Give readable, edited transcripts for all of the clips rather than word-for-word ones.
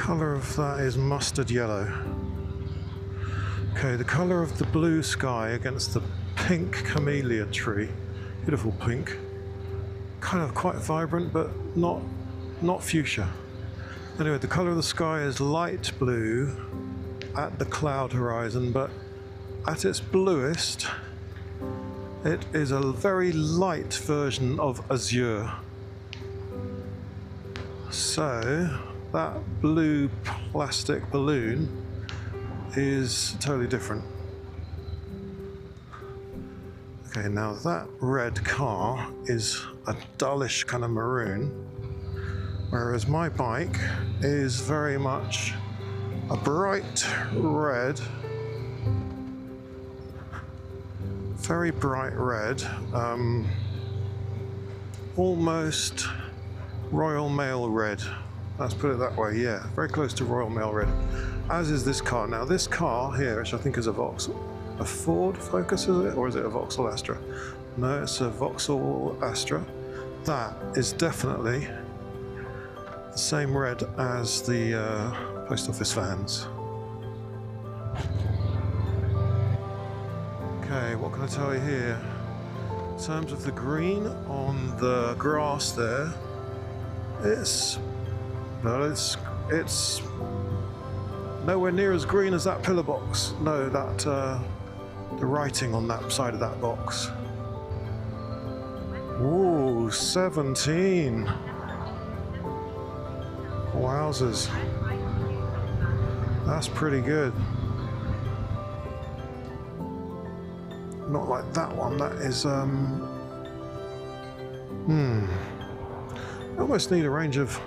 Colour of that is mustard yellow. Okay, the colour of the blue sky against the pink camellia tree. Beautiful pink. Kind of quite vibrant, but not fuchsia. Anyway, the colour of the sky is light blue at the cloud horizon, but at its bluest, it is a very light version of azure. So that blue plastic balloon is totally different. Okay, now that red car is a dullish kind of maroon, whereas my bike is very much a bright red, very bright red, almost Royal Mail red. Let's put it that way, yeah, very close to Royal Mail red, as is this car. Now this car here, which I think is a Ford Focus, is it? Or is it a Vauxhall Astra? No, it's a Vauxhall Astra. That is definitely the same red as the post office vans. Okay, what can I tell you here? In terms of the green on the grass there, it's nowhere near as green as that pillar box. No, that the writing on that side of that box. Ooh, 17. Wowzers. That's pretty good. Not like that one. That is I almost need a range of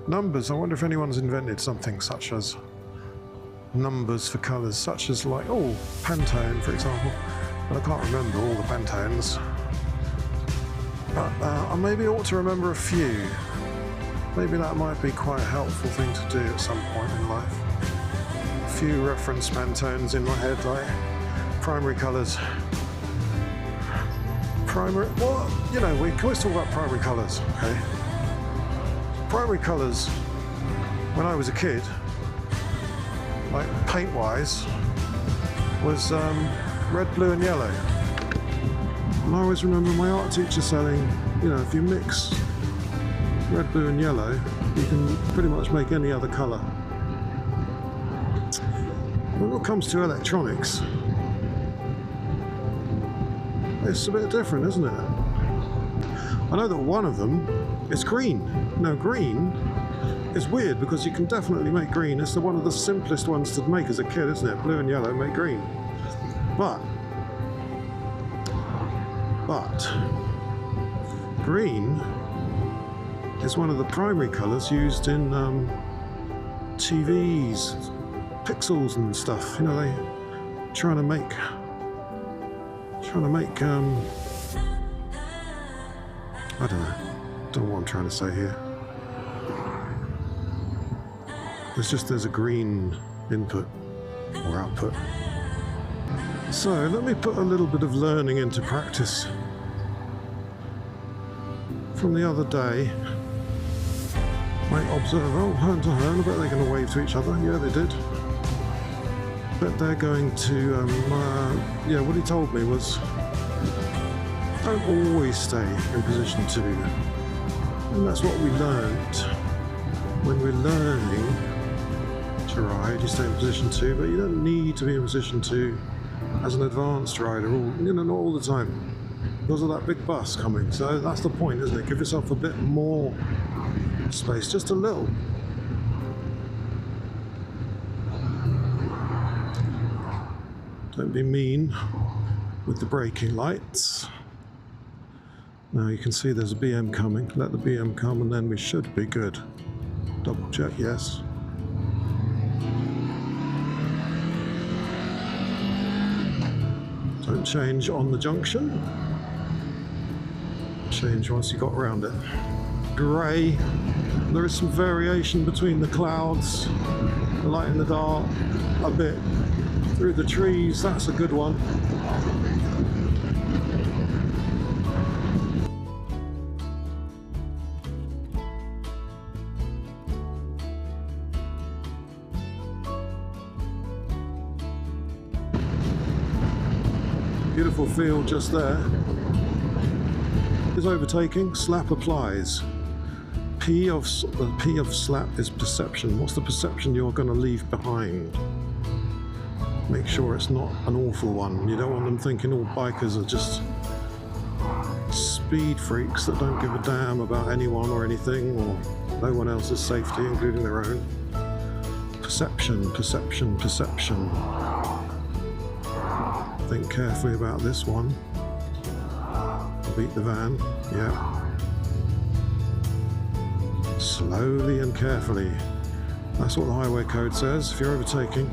numbers. I wonder if anyone's invented something such as numbers for colours, such as like, oh, Pantone for example, but I can't remember all the Pantones. But I maybe ought to remember a few. Maybe that might be quite a helpful thing to do at some point in life. A few reference Pantones in my head, like primary colours. Well, you know, we can always talk about primary colours, okay? Primary colours, when I was a kid, like paint-wise, was red, blue and yellow. And I always remember my art teacher saying, you know, if you mix red, blue and yellow, you can pretty much make any other colour. When it comes to electronics, it's a bit different, isn't it? I know that one of them is green. Now green is weird because you can definitely make green. It's one of the simplest ones to make as a kid, isn't it? Blue and yellow make green. But green is one of the primary colours used in TVs, pixels and stuff. You know, they trying to make I don't know what I'm trying to say here. There's a green input or output. So let me put a little bit of learning into practice. From the other day, I observed, oh, hand to hand, I bet they're going to wave to each other. Yeah, they did. But they're going to, yeah, what he told me was, don't always stay in position 2. And that's what we learned when we're learning to ride. You stay in position 2, but you don't need to be in position 2 as an advanced rider, not all the time, because of that big bus coming. So that's the point, isn't it? Give yourself a bit more space, just a little. Don't be mean with the braking lights. Now you can see there's a BM coming. Let the BM come and then we should be good. Double check, yes. Don't change on the junction. Change once you got around it. Grey. There is some variation between the clouds, the light in the dark, a bit through the trees. That's a good one. Beautiful field just there. Is overtaking, slap applies. P of slap is perception. What's the perception you're going to leave behind? Make sure it's not an awful one. You don't want them thinking all bikers are just speed freaks that don't give a damn about anyone or anything, or no one else's safety, including their own. Perception, perception, perception. Think carefully about this one. Beat the van, yeah. Slowly and carefully. That's what the highway code says if you're overtaking.